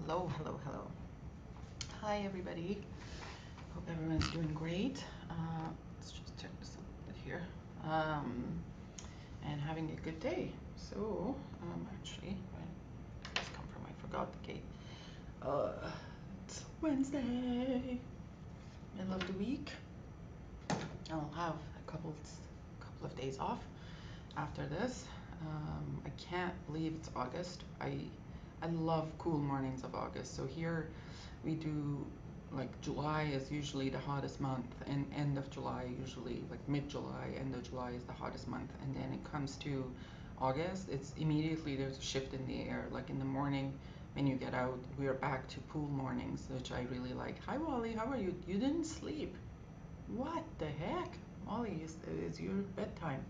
Hello, hello, hello. Hi, everybody. Hope everyone's doing great. Let's just check this a little bit here. And having a good day. So, actually, let's come from, I forgot the gate. It's Wednesday, middle of the week. I'll have a couple of days off after this. I can't believe it's August. I love cool mornings of August. So here we do, like, July is usually the hottest month, and end of July usually, like mid-July, end of July is the hottest month, and then it comes to August, it's immediately there's a shift in the air. Like in the morning when you get out, we are back to cool mornings, which I really like. Hi Wally, how are you? You didn't sleep. What the heck? Wally, it's your bedtime.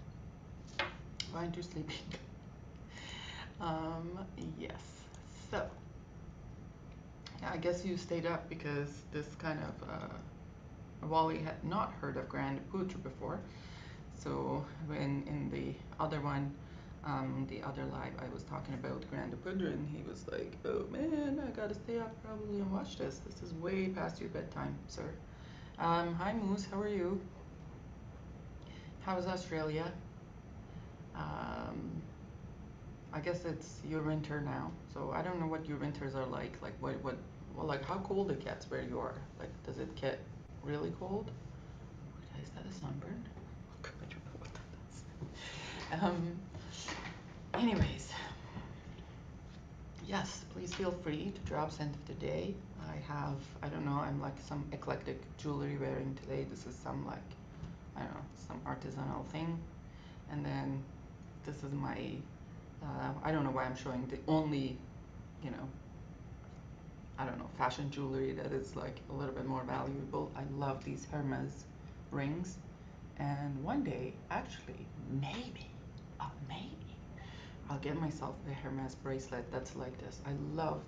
Why aren't you sleeping? Yes. So, I guess you stayed up because this kind of Wally had not heard of Grain De Poudre before. So when in the other one, the other live, I was talking about Grain De Poudre, and he was like, "Oh man, I gotta stay up probably and watch this. This is way past your bedtime, sir." Hi Moose, how are you? How's Australia? I guess it's your winter now, so I don't know what your winters are like. Like what, well, like how cold it gets where you are. Like, does it get really cold? Is that a sunburn? I don't know what that is. Anyways, yes, please feel free to drop scent of the day. I don't know, I'm like some eclectic jewelry wearing today. This is some like, I don't know, some artisanal thing. And then this is my, I don't know why I'm showing the only, you know, I don't know, fashion jewelry that is like a little bit more valuable. I love these Hermes rings. And one day, actually, maybe, I'll get myself a Hermes bracelet that's like this. I love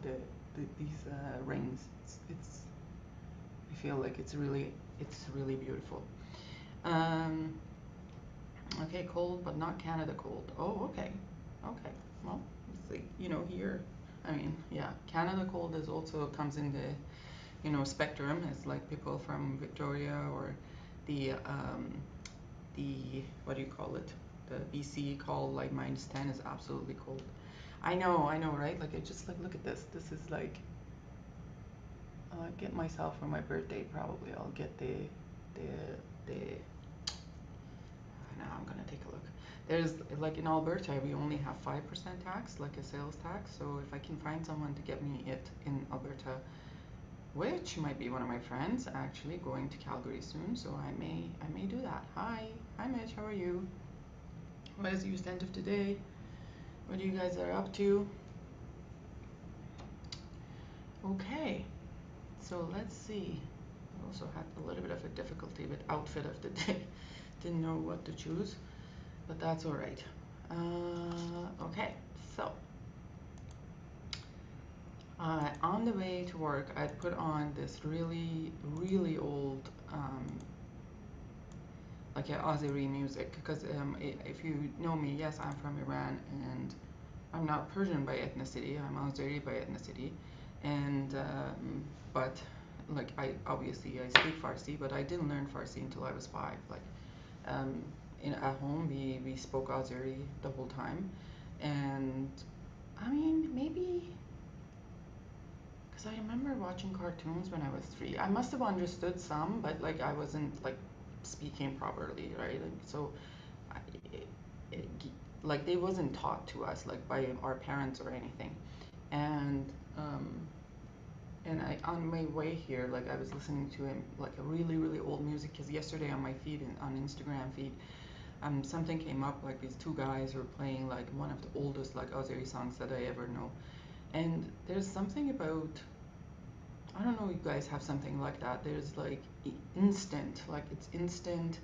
these rings. I feel like it's really beautiful. Okay, cold, but not Canada cold. Oh, okay. Well, see, here, I mean, yeah, Canada cold is also comes in the, spectrum. It's like people from Victoria or the what do you call it? The BC call like -10 is absolutely cold. I know, right? Like I just like look at this. This is like I'll get myself for my birthday probably. I'll get the now I'm gonna take a look. There's like in Alberta we only have 5% tax, like a sales tax. So if I can find someone to get me it in Alberta, which might be one of my friends actually going to Calgary soon, so I may do that. Hi Mitch, how are you? What is your scent of today? What you guys are up to? Okay, so let's see. I also had a little bit of a difficulty with outfit of the day. Didn't know what to choose, but that's all right. Okay, so on the way to work, I put on this really old like Azeri music, because if you know me, yes, I'm from Iran, and I'm not Persian by ethnicity. I'm Azeri by ethnicity, and but like I speak Farsi, but I didn't learn Farsi until I was 5. Like at home we spoke Azeri the whole time, and I mean maybe because I remember watching cartoons when I was 3. I must have understood some, but like I wasn't like speaking properly, right? Like, so it, like they wasn't taught to us like by our parents or anything, and I on my way here, like I was listening to like a really old music, because yesterday on my feed on Instagram feed, something came up like these two guys were playing like one of the oldest like Azeri songs that I ever know, and there's something about, I don't know, you guys have something like that. There's like instant, like it's instant,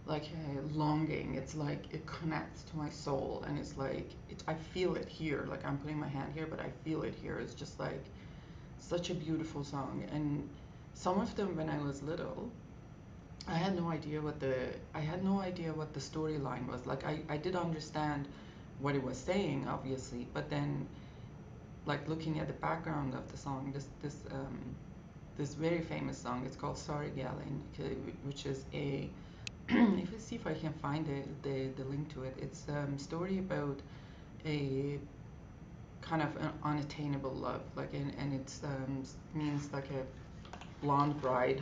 like longing. It's like it connects to my soul, and it's like I feel it here. Like I'm putting my hand here, but I feel it here. It's just like such a beautiful song. And some of them, when I was little, I had no idea what the storyline was. Like I did understand what it was saying, obviously, but then like looking at the background of the song, this very famous song. It's called Sorry Gallin, which is a if you see if I can find the link to it, it's a story about a kind of an unattainable love, like, and it's means like a blonde bride.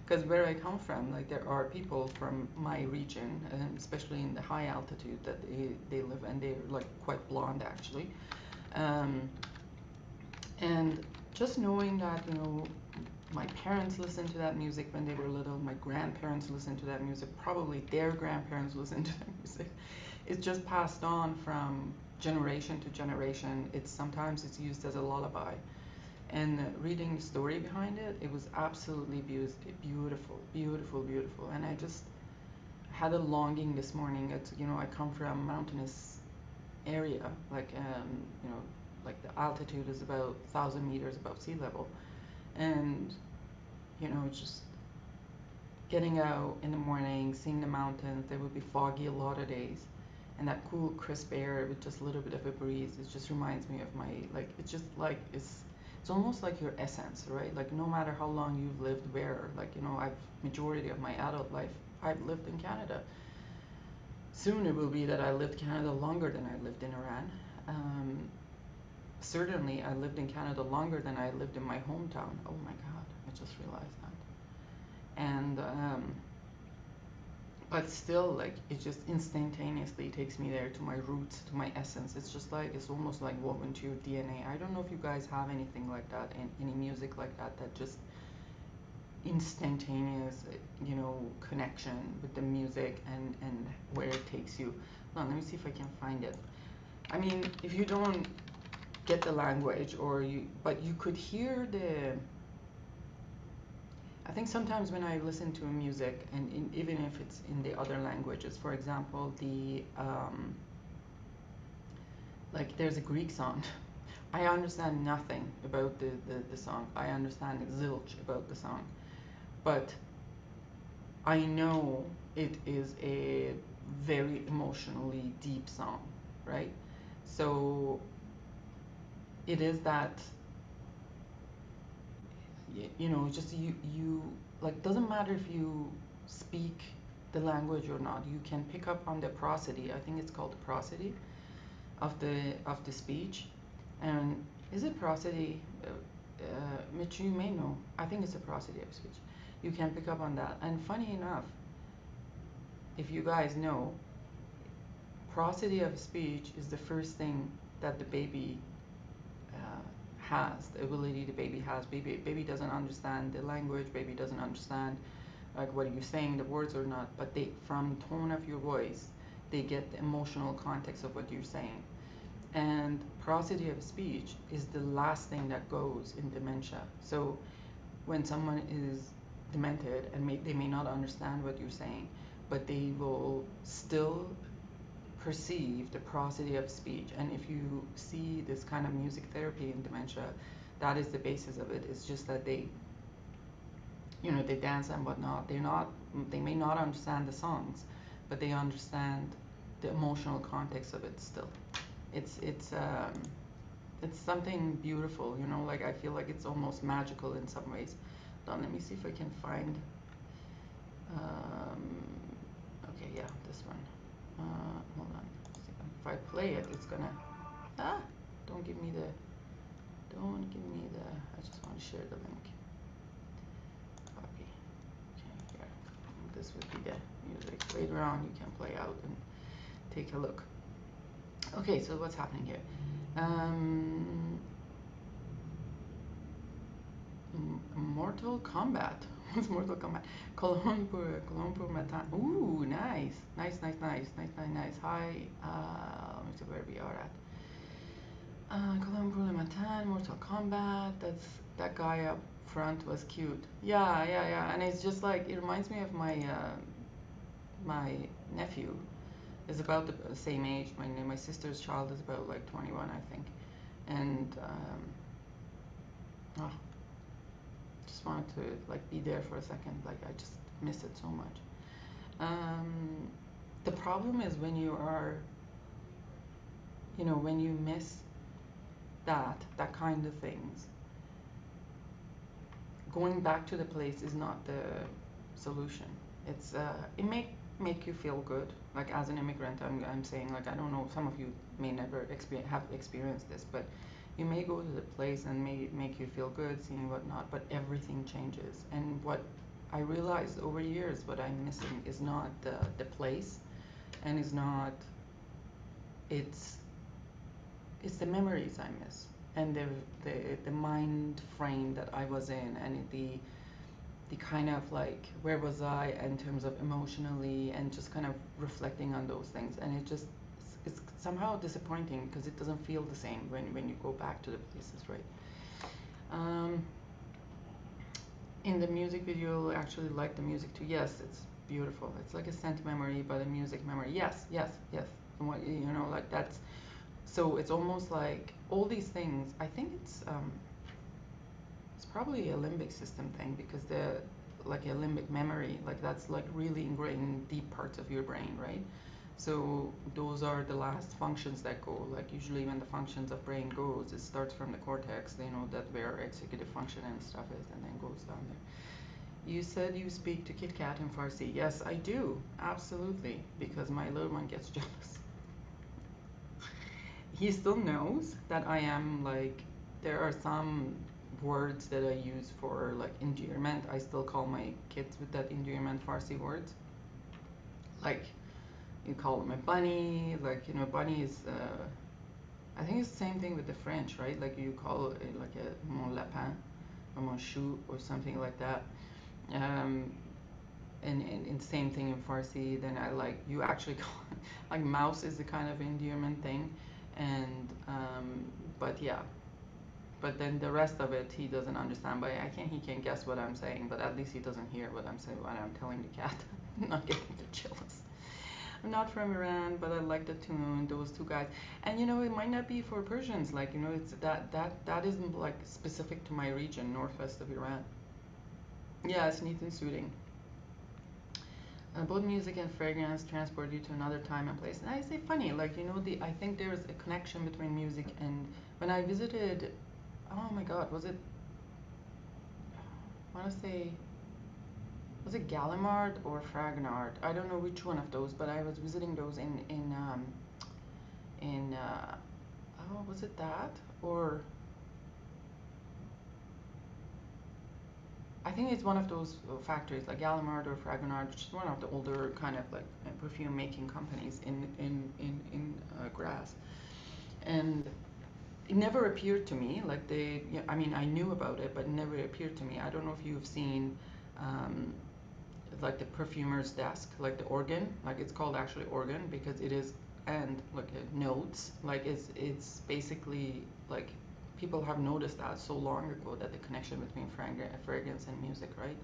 Because where I come from, like, there are people from my region, especially in the high altitude, that they live, and they're like quite blonde actually. um, and just knowing that, you know, my parents listened to that music when they were little, my grandparents listened to that music, probably their grandparents listened to that music. It's just passed on from generation to generation. It's sometimes it's used as a lullaby. And reading the story behind it, it was absolutely beautiful, beautiful, beautiful. And I just had a longing this morning. It's, you know, I come from a mountainous area, like, you know, like the altitude is about 1,000 meters above sea level, and you know, just getting out in the morning, seeing the mountains. They would be foggy a lot of days, and that cool, crisp air with just a little bit of a breeze. It just reminds me of my, like, it's just like it's almost like your essence, right? Like, no matter how long you've lived where, like, you know, I've majority of my adult life I've lived in Canada. Soon it will be that I lived Canada longer than I lived in Iran. Um, Certainly, I lived in Canada longer than I lived in my hometown. Oh my God, I just realized that. And but still, like, it just instantaneously takes me there to my roots, to my essence. It's just like, it's almost like woven to your DNA. I don't know if you guys have anything like that, any music like that, that just instantaneous, you know, connection with the music, and where it takes you. Hold on, let me see if I can find it. I mean, if you don't get the language, or you, but you could hear the, I think sometimes when I listen to music, and even if it's in the other languages, for example, like, there's a Greek song. I understand nothing about the song. I understand zilch about the song, but I know it is a very emotionally deep song, right? So it is that, you know, just you like, doesn't matter if you speak the language or not, you can pick up on the prosody. I think it's called the prosody of the speech. And is it prosody? Mitch, you may know. I think it's a prosody of speech. You can pick up on that. And funny enough, if you guys know, prosody of speech is the first thing that the baby has, the ability the baby has. Baby doesn't understand the language. Baby doesn't understand, like, what are you saying, the words or not. But they, from tone of your voice, they get the emotional context of what you're saying. And prosody of speech is the last thing that goes in dementia. So when someone is demented, and they may not understand what you're saying, but they will still perceive the prosody of speech. And if you see this kind of music therapy in dementia, that is the basis of it. It's just that they, you know, they dance and whatnot. They may not understand the songs, but they understand the emotional context of it still. It's something beautiful, you know. Like, I feel like it's almost magical in some ways. Hold on, let me see if I can find. Um, okay, yeah, this one. Hold on. If I play it, it's gonna. Ah, don't give me the. Don't give me the. I just want to share the link. Copy. Okay, here. This would be the music. Later on, you can play out and take a look. Okay, so what's happening here? Mortal Kombat. What's Mortal Kombat? Cologne pour matin. Ooh, nice. Nice, nice, nice, nice, nice, nice. Hi, let me see where we are at. Cologne pour le matin, Mortal Kombat. That guy up front was cute. Yeah, yeah, yeah. And it's just like, it reminds me of my nephew. Is about the same age. My sister's child is about like 21, I think. And oh, just wanted to, like, be there for a second. Like, I just miss it so much. The problem is when you are, you know, when you miss that kind of things. Going back to the place is not the solution. It's it make you feel good. Like as an immigrant, I'm saying, like, I don't know, some of you may never have experienced this, but you may go to the place and may make you feel good, seeing whatnot, but everything changes. And what I realized over years, what I'm missing is not the place, and is not, it's the memories I miss, and the mind frame that I was in, and the kind of like, where was I in terms of emotionally, and just kind of reflecting on those things. And it's somehow disappointing because it doesn't feel the same when you go back to the places, right? In the music video, I actually like the music too. Yes, it's beautiful. It's like a scent memory, but a music memory. Yes, yes, yes. And what, you know, like that's, so it's almost like all these things. I think it's probably a limbic system thing, because the, like a limbic memory, like that's like really ingrained in deep parts of your brain, right? So those are the last functions that go. Like usually when the functions of brain goes, it starts from the cortex, you know, that where executive function and stuff is, and then goes down there. You said you speak to Kit Kat in Farsi. Yes, I do, absolutely, because my little one gets jealous. He still knows that I am like, there are some words that I use for like endearment. I still call my kids with that endearment Farsi words. Like, you call them a bunny, like, you know, bunny is, I think it's the same thing with the French, right? Like you call it like a mon lapin or mon chou or something like that. And same thing in Farsi. Then I like, you actually call like mouse is the kind of endearment thing. And but yeah, but then the rest of it he doesn't understand. But he can guess what I'm saying, but at least he doesn't hear what I'm saying, what I'm telling the cat. I'm not getting too jealous. I'm not from Iran, but I like the tune, those two guys. And you know, it might not be for Persians, like, you know, it's that isn't like specific to my region, northwest of Iran. Yeah, it's neat and soothing. Both music and fragrance transport you to another time and place. And I say funny, like, you know, I think there's a connection between music and, when I visited, oh my God, was it, I want to say, was it Gallimard or Fragonard? I don't know which one of those, but I was visiting those in oh, was it that, or I think it's one of those factories like Gallimard or Fragonard, which is one of the older kind of like perfume making companies in Graz. And it never appeared to me like they, I mean, I knew about it, but it never appeared to me. I don't know if you've seen like the perfumer's desk, like the organ, like it's called actually organ because it is, and like notes, like it's basically like, people have noticed that so long ago, that the connection between fragrance and music, right?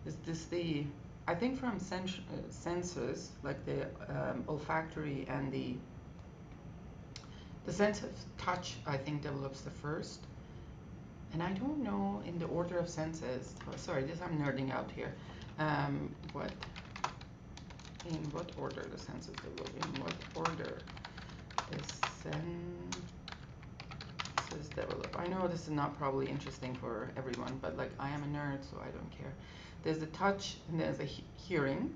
Is this the, I think from senses, like the olfactory and the sense of touch, I think develops the first. And I don't know in the order of senses. Oh, sorry, this, I'm nerding out here. What, in what order the senses develop? In what order the senses develop? I know this is not probably interesting for everyone, but like, I am a nerd, so I don't care. There's the touch, and there's the hearing,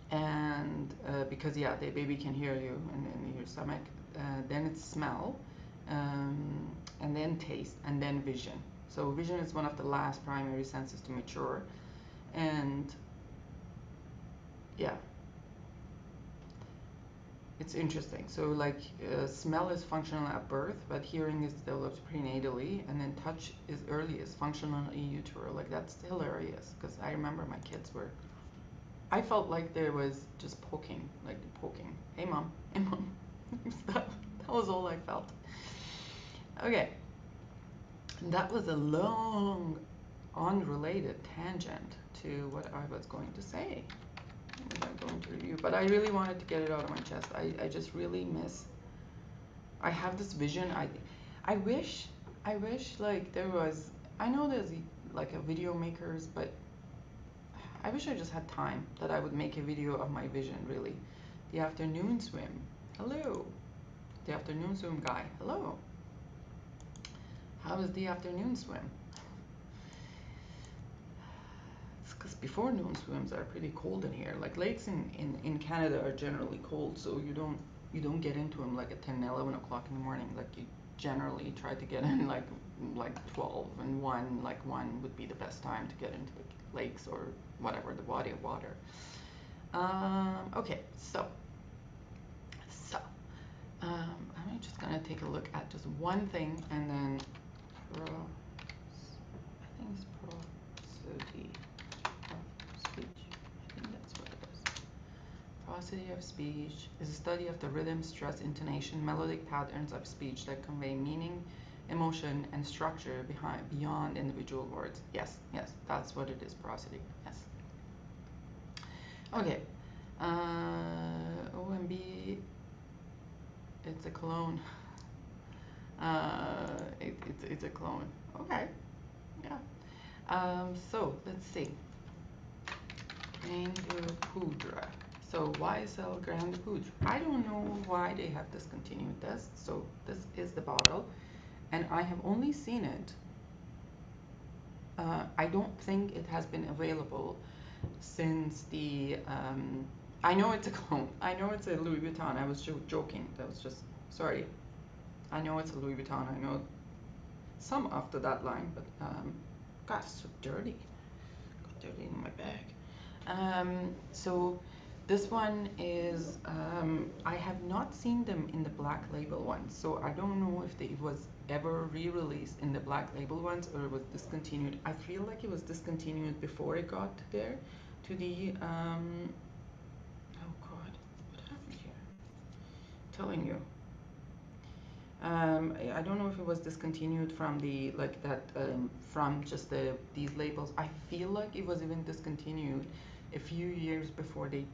and because yeah, the baby can hear you in your stomach. Then it's smell, and then taste, and then vision. So vision is one of the last primary senses to mature, and yeah, it's interesting. So like, smell is functional at birth, but hearing is developed prenatally, and then touch is earliest, functional in utero. Like, that's hilarious, because I remember my kids were, I felt like there was just poking, like poking. Hey mom, hey mom. that was all I felt. Okay, that was a long, unrelated tangent to what I was going to say. I'm going to review, but I really wanted to get it out of my chest. I just really miss, I have this vision. I wish like there was, I know there's like a video makers, but I wish I just had time that I would make a video of my vision, really. The afternoon swim, hello. The afternoon swim guy, hello. How was the afternoon swim? It's because before noon swims are pretty cold in here. Like lakes in Canada are generally cold, so you don't get into them like at 10, 11 o'clock in the morning. Like you generally try to get in like 12 and 1, like 1 would be the best time to get into the lakes or whatever, the body of water. Okay, so I'm just gonna take a look at just one thing and then I think it's prosody of speech. I think that's what it is. Prosody of speech is a study of the rhythm, stress, intonation, melodic patterns of speech that convey meaning, emotion, and structure beyond individual words. Yes, that's what it is, prosody. Yes. Okay. OMB, it's a clone. It's a clone. Okay. Yeah. So let's see. Grain de Poudre. So YSL Grain De Poudre. I don't know why they have discontinued this. So this is the bottle, and I have only seen it. I don't think it has been available since the. I know it's a clone. I know it's a Louis Vuitton. I was joking. That was just sorry. I know it's a Louis Vuitton. I know some after that line, but God, it's so dirty. Got dirty in my bag. So this one is I have not seen them in the black label ones, so I don't know if it was ever re-released in the black label ones or it was discontinued. I feel like it was discontinued before it got there to the oh God, what happened here? I'm telling you. I don't know if it was discontinued from the like that from just these labels. I feel like it was even discontinued a few years before they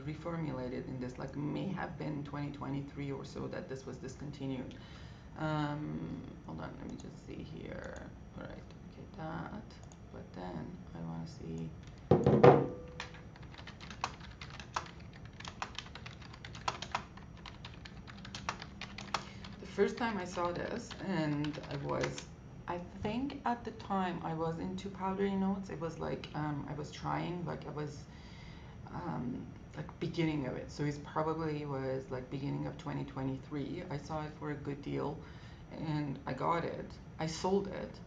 reformulated in this. Like may have been 2023 or so that this was discontinued. Hold on, let me just see here. All right, okay, that. But then I want to see. First time I saw this, and I think at the time I was into powdery notes. It was like I was trying, like I was like beginning of it. So it probably was like beginning of 2023. I saw it for a good deal, and I got it. I sold it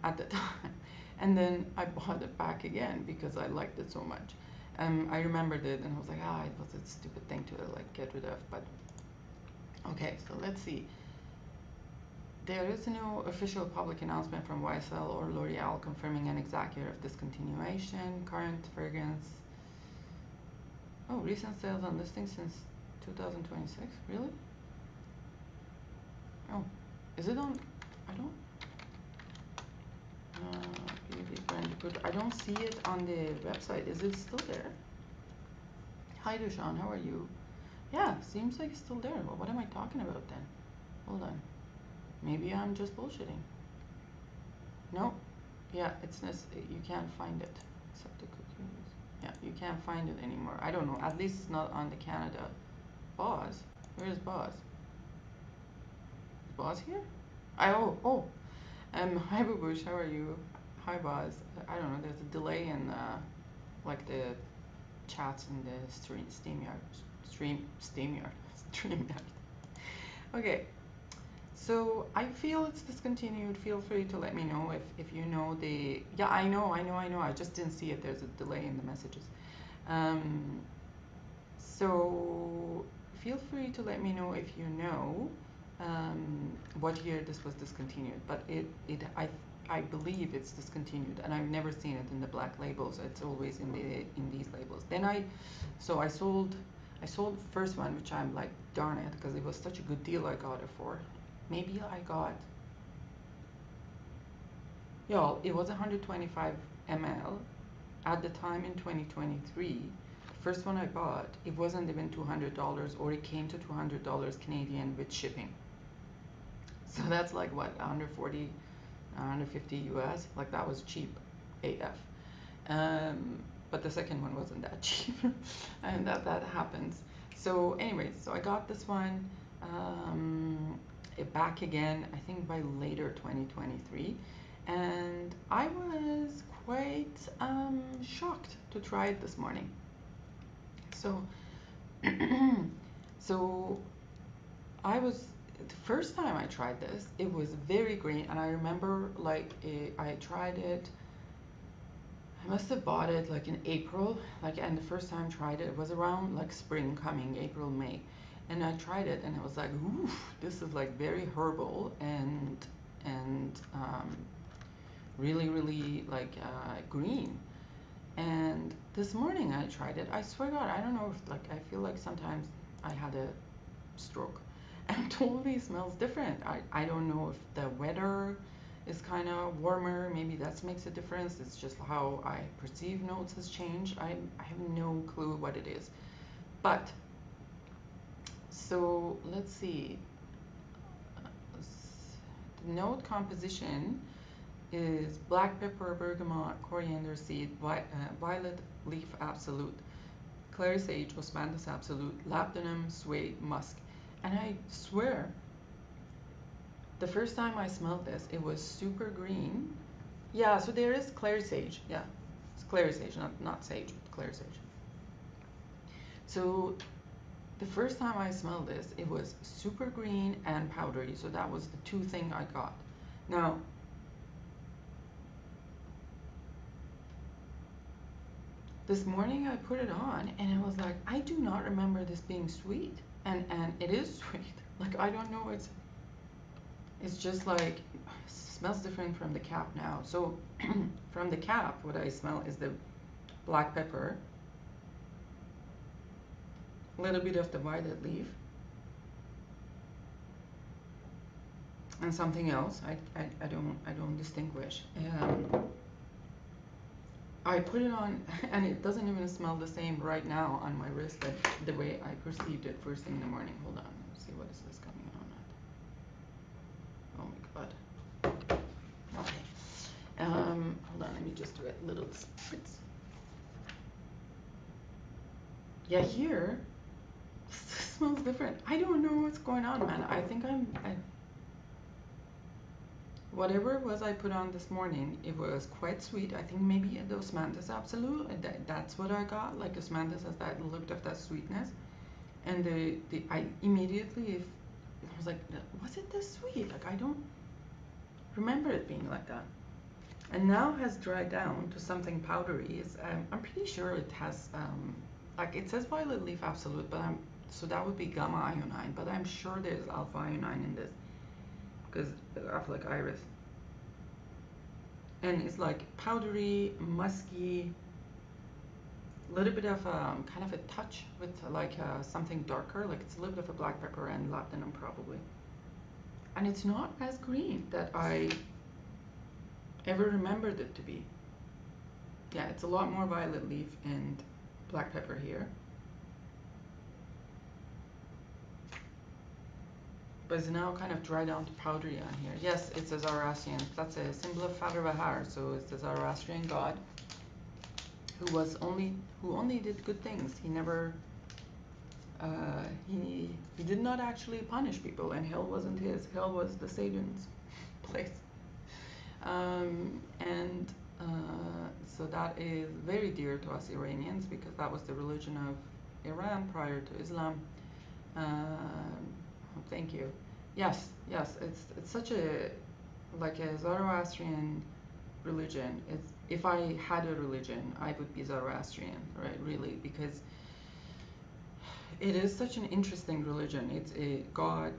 at the time, and then I bought it back again because I liked it so much. I remembered it, and I was like, it was a stupid thing to like get rid of, but okay. So let's see. There is no official public announcement from YSL or L'Oreal confirming an exact year of discontinuation. Current fragrance. Oh, recent sales on listing since 2026. Really? Oh, is it on? I don't. I don't see it on the website. Is it still there? Hi, Dushan. How are you? Yeah, seems like it's still there. Well, what am I talking about then? Hold on. Maybe I'm just bullshitting. No. Yeah, you can't find it. Except the cookies. Yeah, you can't find it anymore. I don't know. At least it's not on the Canada. Boz? Where is Boz? Is Boz here? Oh. Hi Bubush, how are you? Hi Boz. I don't know, there's a delay in like the chats in the StreamYard. Okay. So I feel it's discontinued. Feel free to let me know if you know the. Yeah, I know. I just didn't see it. There's a delay in the messages. So feel free to let me know if you know what year this was discontinued. But I believe it's discontinued, and I've never seen it in the black labels. It's always in these labels. Then I sold the first one, which I'm like, darn it, because it was such a good deal I got it for. Maybe I got, y'all, it was 125 ml at the time in 2023. The first one I bought, it wasn't even $200, or it came to $200 Canadian with shipping. So that's like what, 140, 150 US. Like that was cheap AF. But the second one wasn't that cheap, and that happens. So anyways, so I got this one. back again, I think by later 2023, and I was quite shocked to try it this morning. So, so I was the first time I tried this, it was very green, and I remember like I tried it. I must have bought it like in April, like, and the first time I tried it, it was around like spring coming, April, May, and I tried it, and I was like, ooh, this is like very herbal and really, really like green. And this morning I tried it. I swear to God, I don't know if like I feel like sometimes I had a stroke, and totally smells different. I don't know if the weather is kind of warmer, maybe that makes a difference. It's just how I perceive notes has changed. I have no clue what it is. But so let's see. The note composition is black pepper, bergamot, coriander seed, violet leaf absolute, clary sage, osmanthus absolute, labdanum, suede, musk. And I swear, the first time I smelled this, it was super green. Yeah, so there is clary sage. Yeah, it's clary sage, not sage, but clary sage. So the first time I smelled this, it was super green and powdery. So that was the two things I got. Now, this morning I put it on, and it was like, I do not remember this being sweet, and it is sweet. Like, I don't know, it's just like it smells different from the cap now. So from the cap, what I smell is the black pepper, a little bit of the violet leaf, and something else. I don't distinguish. I put it on, and it doesn't even smell the same right now on my wrist that the way I perceived it first thing in the morning. Hold on, let's see, what is this coming on at? Oh my God. Okay. Hold on, let me just do a little spritz. Yeah, here smells different. I don't know what's going on, man. I think whatever it was I put on this morning, it was quite sweet. I think maybe the osmanthus absolute, that's what I got. Like, osmanthus has that little bit of that sweetness, and I immediately, I was like, was it this sweet? Like, I don't remember it being like that. And now has dried down to something powdery. I'm pretty sure it has like, it says violet leaf absolute, but so that would be gamma iodine, but I'm sure there's alpha iodine in this, because of like iris. And it's like powdery, musky, a little bit of kind of a touch with like something darker, like it's a little bit of a black pepper and labdanum probably. And it's not as green that I ever remembered it to be. Yeah, it's a lot more violet leaf and black pepper here. But it's now kind of dried down to powdery on here. Yes, it's a Zoroastrian. That's a symbol of Father Bahar, so it's the Zoroastrian god who only did good things. He never he did not actually punish people, and hell wasn't his. Hell was the Satan's place. And so that is very dear to us Iranians, because that was the religion of Iran prior to Islam. Thank you. Yes, it's such a, like a Zoroastrian religion. It's, if I had a religion, I would be Zoroastrian, right? Really, because it is such an interesting religion. It's a God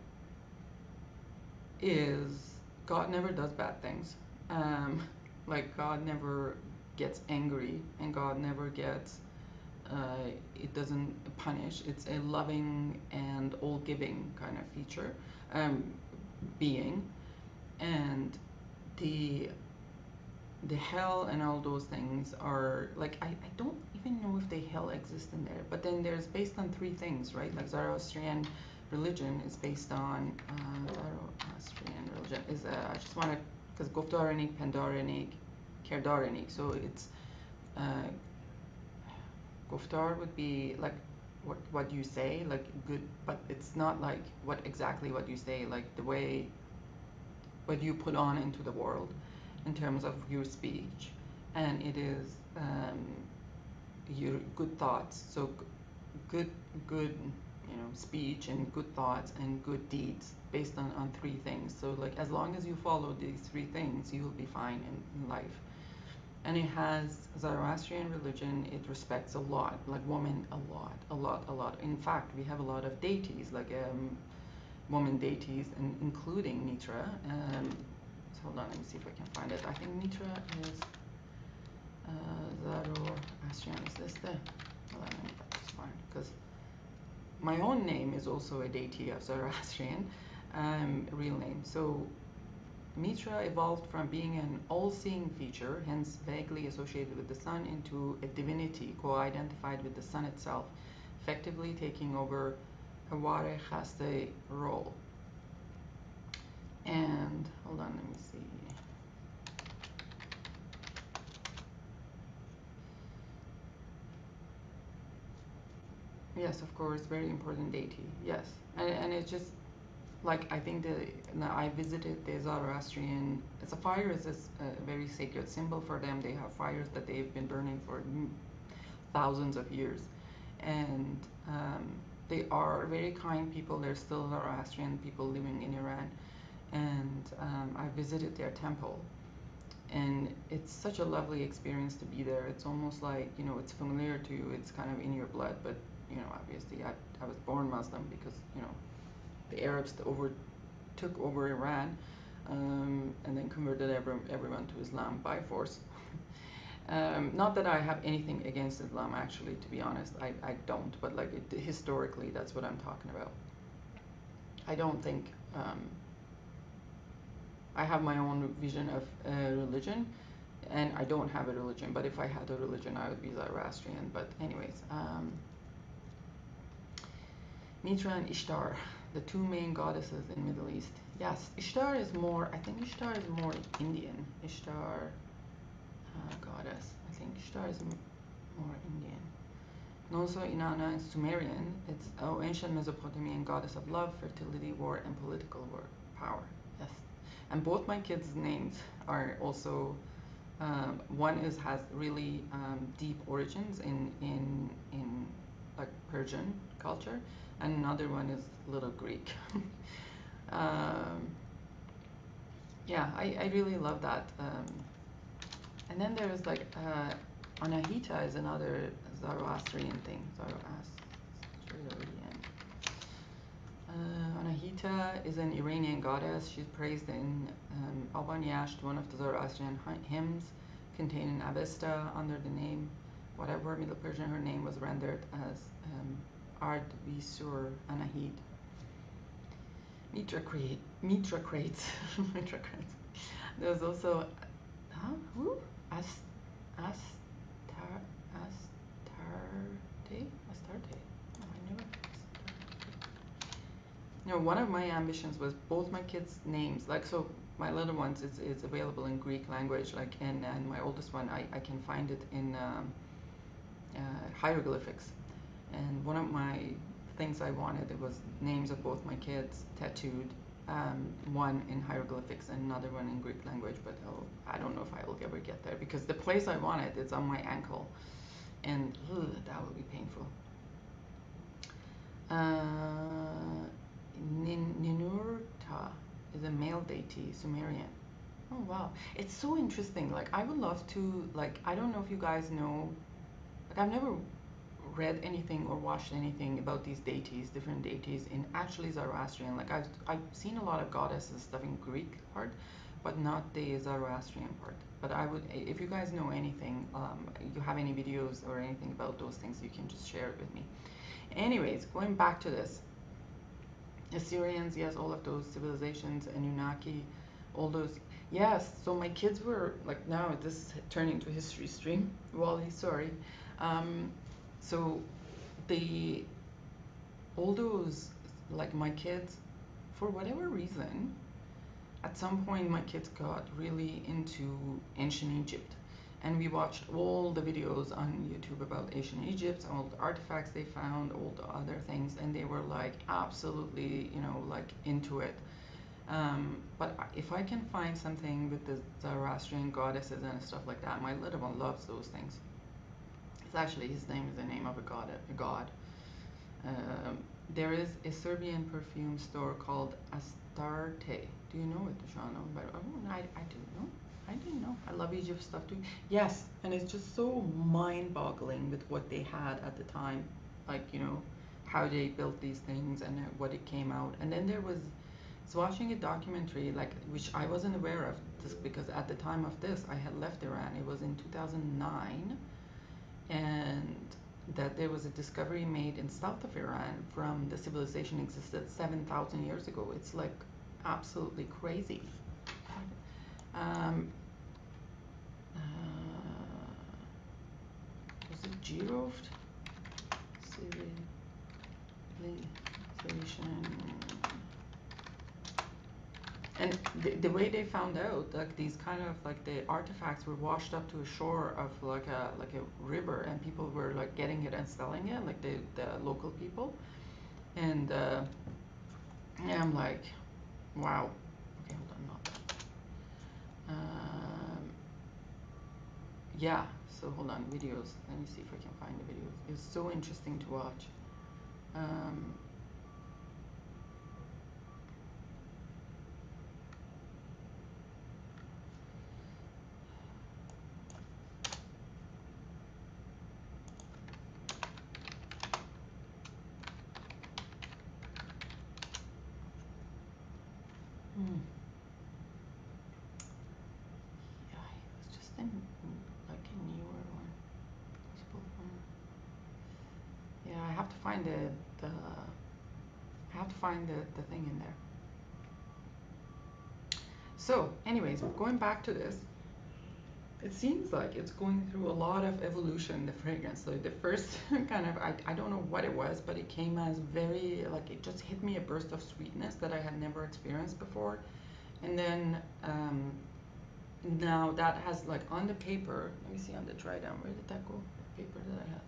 never does bad things. Like, God never gets angry, and God never gets it doesn't punish. It's a loving and all-giving kind of feature, being, and the hell and all those things are like, I don't even know if the hell exists in there. But then there's based on three things, right? Like, Zoroastrian religion is based on Zoroastrian religion is I just want to, because Goftarenik, Pendarenik, Kerdarenik. So it's Goftar would be like what you say, like good, but it's not like what you say, like the way what you put on into the world in terms of your speech, and it is your good thoughts. So good good speech and good thoughts and good deeds based on three things. So like as long as you follow these three things, you will be fine in life. And it has Zoroastrian religion. It respects a lot, like women, a lot. In fact, we have a lot of deities, like woman deities, and including Mitra. So hold on, let me see if I can find it. I think Mitra is Zoroastrian. Is this the? Hold on, let me get this one, because my own name is also a deity of Zoroastrian, real name. So Mitra evolved from being an all-seeing feature, hence vaguely associated with the sun, into a divinity co-identified with the sun itself, effectively taking over a Ware Chaste role. And hold on, let me see. Yes, of course, very important deity. Yes, and it's just like I think I visited the Zoroastrian. It's a fire is a very sacred symbol for them. They have fires that they've been burning for thousands of years, and they are very kind people. They're still Zoroastrian people living in Iran, and I visited their temple, and it's such a lovely experience to be there. It's almost like it's familiar to you. It's kind of in your blood, but obviously I was born Muslim because the Arabs took over Iran, and then converted everyone to Islam by force. Not that I have anything against Islam, actually, to be honest. I don't, but like historically, that's what I'm talking about. I don't think I have my own vision of religion, and I don't have a religion. But if I had a religion, I would be Zoroastrian. But anyways, Mitra and Ishtar, the two main goddesses in Middle East. Yes, Ishtar is more. I think Ishtar is more Indian. Ishtar, goddess. I think Ishtar is more Indian. And also Inanna is Sumerian. It's ancient Mesopotamian goddess of love, fertility, war, and political power. Yes, and both my kids' names are also. One has really deep origins in like Persian culture, and another one is Little Greek. Yeah, I really love that. And then there's like Anahita is another Zoroastrian thing. Zoroastrian. Anahita is an Iranian goddess. She's praised in Alban-Yasht, one of the Zoroastrian hymns, contained in Avesta under the name, whatever Middle Persian her name was rendered as Ard-Visur Anahit. Mitra-crates. Mitra-crates. There's also, who? Astarte? Astarte? Oh, I never. One of my ambitions was both my kids' names, like, so my little ones is available in Greek language, like, and my oldest one, I can find it in hieroglyphics. And one of my things I wanted, it was names of both my kids tattooed, one in hieroglyphics and another one in Greek language, but I don't know if I will ever get there, because the place I want it's on my ankle, and that would be painful. Ninurta is a male deity, Sumerian. Oh wow, it's so interesting. Like I would love to, like, I don't know if you guys know, like I've never read anything or watched anything about these deities, different deities in actually Zoroastrian. Like I've seen a lot of goddesses stuff in Greek part, but not the Zoroastrian part. But I would, if you guys know anything, you have any videos or anything about those things, you can just share it with me. Anyways, going back to this. Assyrians, yes, all of those civilizations, Anunnaki, all those, yes. So my kids were like, now this is turning to history stream. Wally, sorry. So all those, like my kids, for whatever reason, at some point my kids got really into ancient Egypt, and we watched all the videos on YouTube about ancient Egypt, all the artifacts they found, all the other things, and they were like absolutely, you know, like into it. But if I can find something with the Zoroastrian goddesses and stuff like that, my little one loves those things. It's actually, his name is the name of a god. There is a Serbian perfume store called Astarte. Do you know it, Shana? But oh, I didn't know. I didn't know. I love Egypt stuff too. Yes, and it's just so mind-boggling with what they had at the time, like, you know, how they built these things and what it came out. And then there was, I was watching a documentary, like, which I wasn't aware of, just because at the time of this I had left Iran. It was in 2009, and that there was a discovery made in south of Iran from the civilization existed 7,000 years ago. It's like absolutely crazy. Um, was it Giroved? Civilization. And the way they found out, like these kind of like the artifacts were washed up to a shore of like a river, and people were like getting it and selling it, like the local people, and I'm like, wow. Okay, hold on, not that. Yeah. So hold on, videos. Let me see if I can find the videos. It's so interesting to watch. Um, hmm. Yeah, it was just in like a newer one. Yeah, I have to find the I have to find the thing in there. So, anyways, going back to this, it seems like it's going through a lot of evolution, the fragrance. So the first kind of, I don't know what it was, but it came as very, like, it just hit me a burst of sweetness that I had never experienced before. And then now that has, like, on the paper, let me see on the dry down, where did that go? The paper that I had.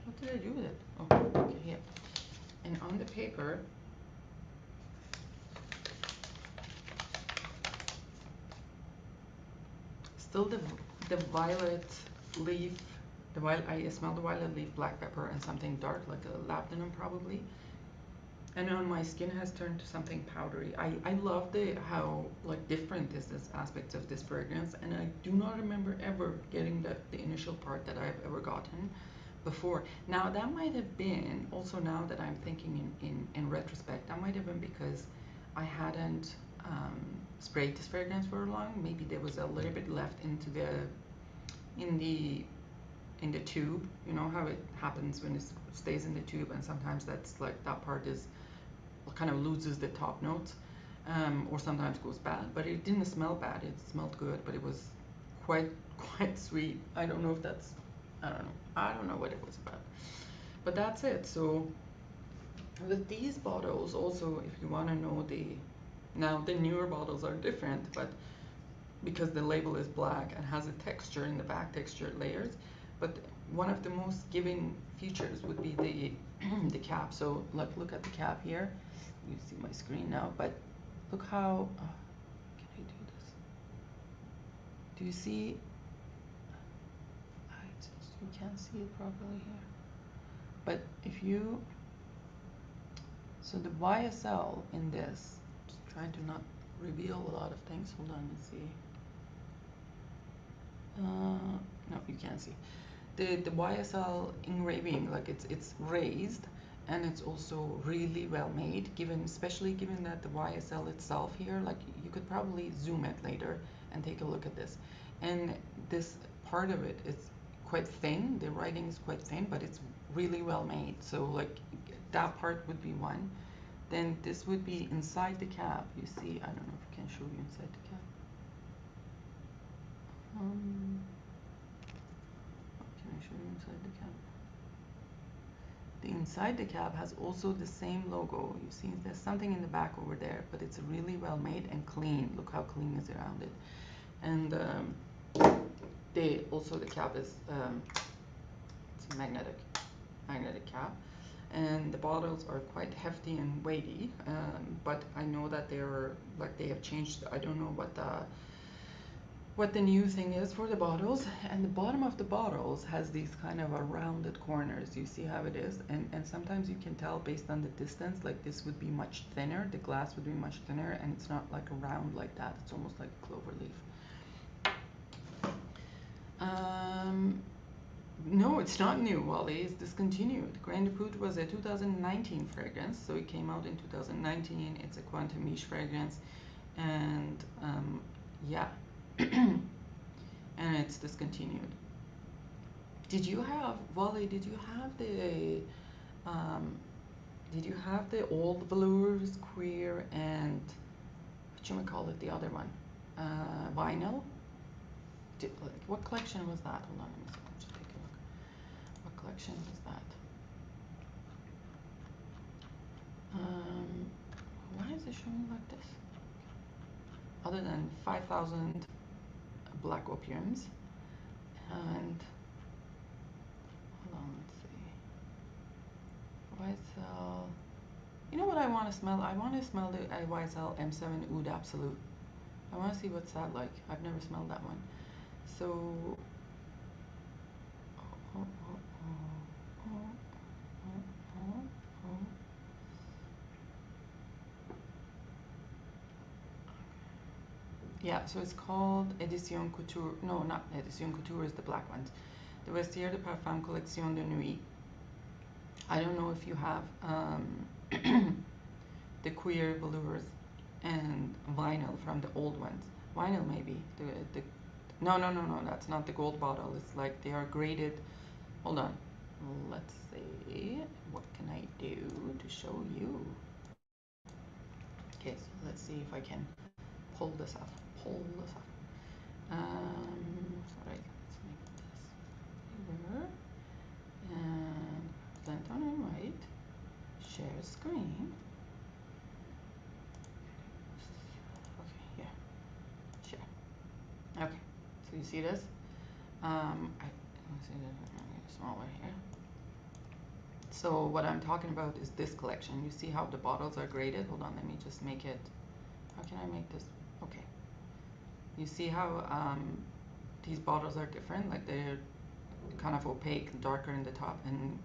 What did I do with it? Oh, okay, here. And on the paper, still the violet leaf, I smell the violet leaf, black pepper, and something dark like a labdanum probably. And on my skin has turned to something powdery. I love how like different is this aspects of this fragrance, and I do not remember ever getting the initial part that I've ever gotten before. Now that might have been also, now that I'm thinking in retrospect, that might have been because I hadn't sprayed this fragrance for long. Maybe there was a little bit left into in the tube. You know how it happens when it stays in the tube, and sometimes that's like that part is kind of loses the top notes, or sometimes goes bad. But it didn't smell bad. It smelled good, but it was quite sweet. I don't know if that's, I don't know what it was about, but that's it. So with these bottles also, if you want to know now the newer bottles are different, but because the label is black and has a texture in the back, textured layers. But one of the most giving features would be the the cap. So look at the cap here. You see my screen now, but look how can I do this? Do you see? You can't see it properly here. But if you, so the YSL in this, just trying to not reveal a lot of things. Hold on, let's see. No, you can't see. The YSL engraving, like it's raised, and it's also really well made, especially given that the YSL itself here, like you could probably zoom it later and take a look at this. And this part of it is quite thin, the writing is quite thin, but it's really well made. So like that part would be one. Then this would be inside the cap. You see, I don't know if I can show you inside the cap. Can I show you inside the cap? The inside the cap has also the same logo. You see, there's something in the back over there, but it's really well made and clean. Look how clean is around it. and they also, the cap is it's a magnetic cap, and the bottles are quite hefty and weighty, but I know that they're like, they have changed. I don't know what the new thing is for the bottles, and the bottom of the bottles has these kind of a rounded corners. You see how it is, and sometimes you can tell based on the distance, like this would be much thinner, the glass would be much thinner, and it's not like a round like that, it's almost like a clover leaf. No, it's not new, Wally. It's discontinued. Grain de Poudre was a 2019 fragrance, so it came out in 2019. It's a quantum niche fragrance, and yeah, and it's discontinued. Did you have, Wally? Did you have the old velours, queer, and whatchamacallit, the other one, vinyl? What collection was that? Hold on, let me see. Just take a look. What collection was that? Why is it showing like this? Other than 5,000 black opiums, and hold on, let's see. YSL. You know what I want to smell? I want to smell the YSL M7 Oud Absolute. I want to see what's that like. I've never smelled that one. So, yeah, so it's called Edition Couture. No, not Edition Couture, is the black ones. The Mitra de Parfum Collection de Nuit. I don't know if you have the queer velours and vinyl from the old ones. Vinyl maybe. No, that's not the gold bottle. It's like they are graded. Hold on. Let's see. What can I do to show you? Okay, so let's see if I can pull this off. Sorry, let's make this bigger. And blend on and white. Share screen. Okay, here. Share. Okay, so you see this? Let's see this smaller here. So what I'm talking about is this collection. You see how the bottles are graded? Hold on, let me just make it. How can I make this? Okay. You see how these bottles are different? Like they're kind of opaque, darker in the top and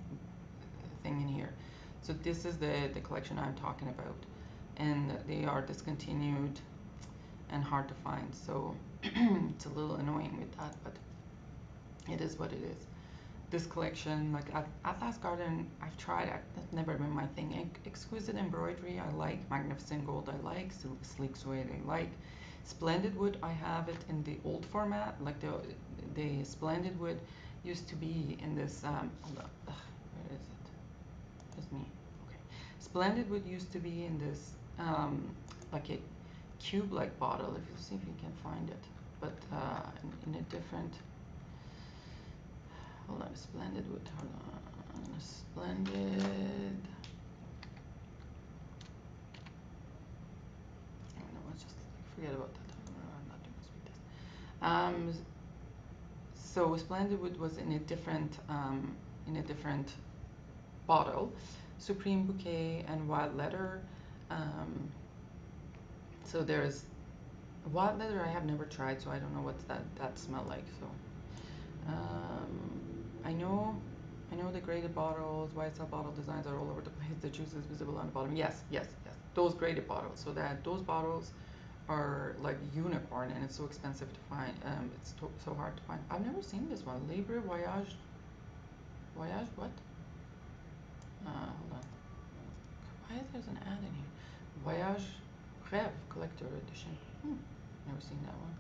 thing in here. So this is the collection I'm talking about, and they are discontinued and hard to find. So it's a little annoying with that, but it is what it is. This collection, like Atlas Garden, I've tried it. That's never been my thing. Exquisite embroidery, I like. Magnificent Gold, I like. Sleek Suede, I like. Splendid Wood, I have it in the old format. Like the Splendid Wood used to be in this. Hold on, where is it? It's me. Okay. Splendid Wood used to be in this like a cube-like bottle. If you see if you can find it, but in a different. Hold on, Splendid Wood. Hold on, Splendid. Oh no, let's just forget about that. I'm not doing this with this. So Splendid Wood was in a different bottle. Supreme Bouquet and Wild Leather. So there's Wild Leather. I have never tried, so I don't know what that smell like. So. I know the graded bottles, YSL bottle designs are all over the place. The juice is visible on the bottom. Yes. Those graded bottles. So those bottles are like unicorn, and it's so expensive to find. It's so hard to find. I've never seen this one. Libre Voyage. Voyage what? Hold on. Why is there an ad in here? Voyage Rêve Collector Edition. Never seen that one.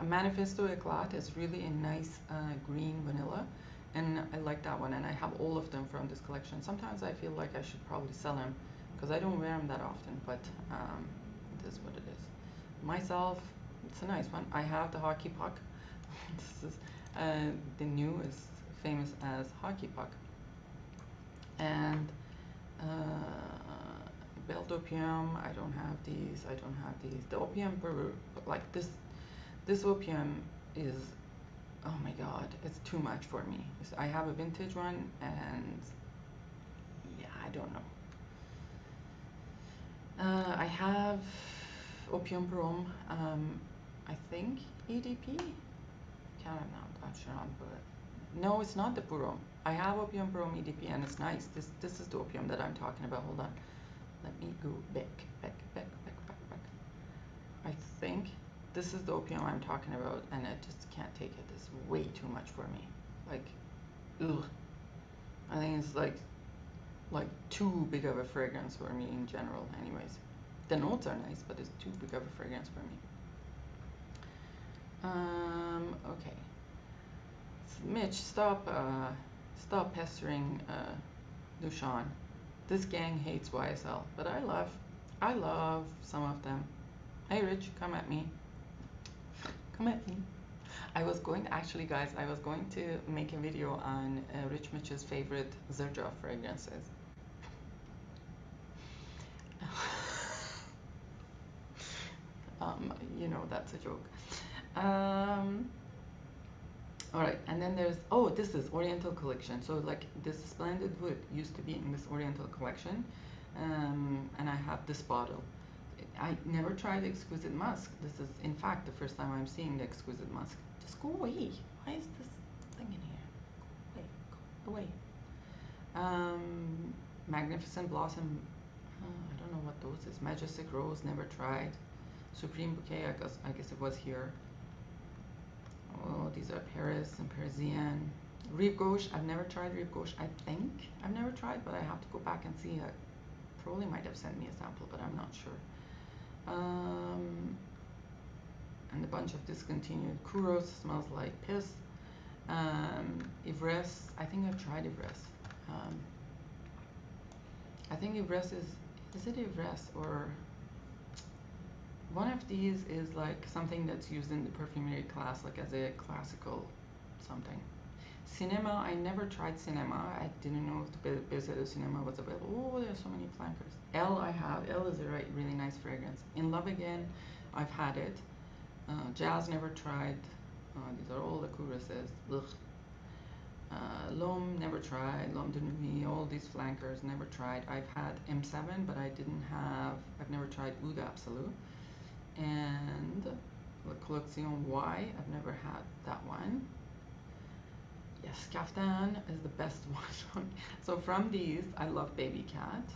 A Manifesto Eclat is really a nice green vanilla, and I like that one, and I have all of them from this collection. Sometimes I feel like I should probably sell them because I don't wear them that often, but it is what it is. Myself, it's a nice one. I have the Hockey Puck. This is the new is famous as Hockey Puck, and Belle d'Opium. I don't have these. The Opium Peru, like this. This opium is, oh my god, it's too much for me. I have a vintage one, and yeah, I don't know. I have Opium Brome, I think EDP? I'm not sure on bullet. No, it's not the Brome. I have Opium Brome EDP, and it's nice. This is the opium that I'm talking about. Hold on. Let me go back. I think this is the opium I'm talking about, and I just can't take it. It's way too much for me. Like, ugh. I think it's like too big of a fragrance for me in general. Anyways, the notes are nice, but it's too big of a fragrance for me. Okay. Mitch, stop pestering Dushan. This gang hates YSL, but I love some of them. Hey Rich, come at me. Come at me. I was going to make a video on Rich Mitch's favorite Zerjoff fragrances. You know, that's a joke. All right, and then there's, oh, this is Oriental Collection. So like this Splendid Wood used to be in this Oriental Collection, and I have this bottle. I never tried the Exquisite Musk. This is, in fact, the first time I'm seeing the Exquisite Musk. Just go away. Why is this thing in here? Go away. Magnificent Blossom. I don't know what those is. Majestic Rose, never tried. Supreme Bouquet, I guess it was here. Oh, these are Paris and Parisienne. Rive Gauche, I've never tried Rive Gauche. I think I've never tried, but I have to go back and see. I probably might have sent me a sample, but I'm not sure. And a bunch of discontinued. Kouros smells like piss. Ivresse, I think I've tried Ivresse. I think Ivresse is it Ivresse or one of these is like something that's used in the perfumery class, like as a classical something. Cinema, I never tried Cinema. I didn't know if the Bezos Cinema was available. Oh, there's so many flankers. L I have. L is a really nice fragrance. In Love Again, I've had it. Jazz, never tried. These are all the Kourouses. L'Homme, never tried. L'Homme de Nuit, all these flankers, never tried. I've had M7, but I've never tried Oud Absolu. And La Collection Y, I've never had that one. Yes, Kaftan is the best one. So from these, I love Baby Cat.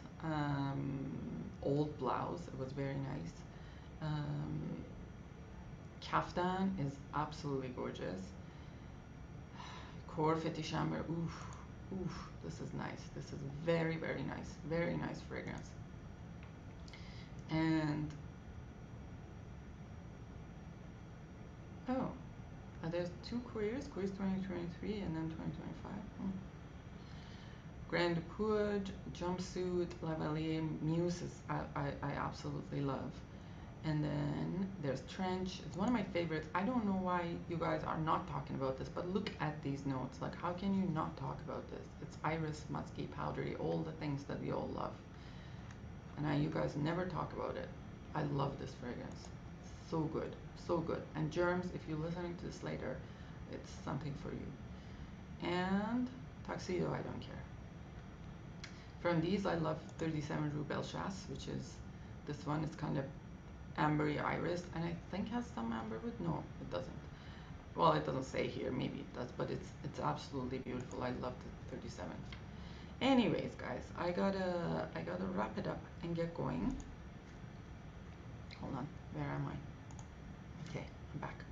Old Blouse, it was very nice. Kaftan is absolutely gorgeous. Core Fetish Amber, oof, this is nice. This is very nice. Very nice fragrance. And there's two Queers 2023 and then 2025. Grain De Poudre, Jumpsuit, Lavalier, Muse is I absolutely love. And then there's Trench. It's one of my favorites. I don't know why you guys are not talking about this, but look at these notes. Like, how can you not talk about this? It's iris, musky, powdery, all the things that we all love. And you guys never talk about it. I love this fragrance. So good, so good. And Germs, if you're listening to this later, it's something for you. And Tuxedo, I don't care. From these, I love 37 Rue Bellechasse, which is this one. It's kind of ambery iris, and I think has some amberwood. No, it doesn't. Well, it doesn't say here. Maybe it does, but it's absolutely beautiful. I love the 37. Anyways, guys, I gotta wrap it up and get going. Hold on, where am I? Okay, I'm back.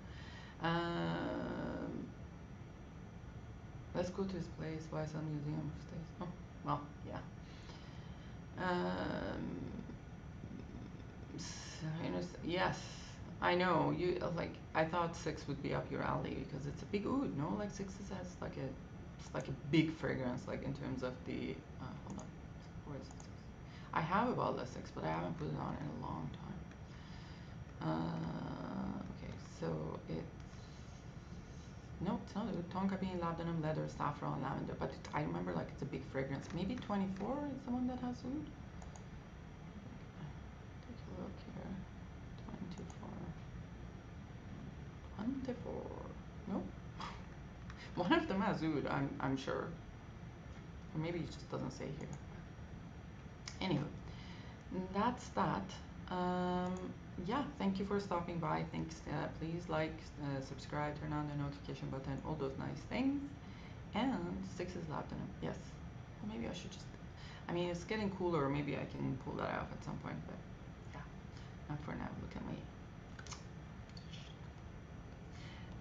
Let's go to this place. YSL Museum of States. Oh, well, yeah. Yes, I know. You like. I thought 6 would be up your alley because it's a big oud. No, like 6 has like a big fragrance, like in terms of the. Hold on, where is it? I have a bottle of 6, but I haven't put it on in a long time. Okay, so it's no, it's not oud. Tonka bean, labdanum, leather, saffron, lavender. But I remember like it's a big fragrance. Maybe 24 is the one that has oud. Take a look here. 24. No? One of them has oud, I'm sure. Or maybe it just doesn't say here. Anyway, that's that. Yeah, thank you for stopping by. Thanks. Please like, subscribe, turn on the notification button, all those nice things. And 6 is loud enough. Yes. Well, maybe I should just. I mean, it's getting cooler. Maybe I can pull that off at some point. But yeah, not for now. Look at me.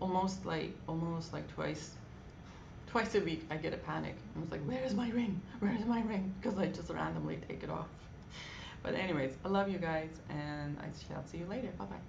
Almost like twice a week I get a panic. I was like, where's my ring? Where's my ring? Because I just randomly take it off. But anyways, I love you guys, and I shall see you later. Bye bye.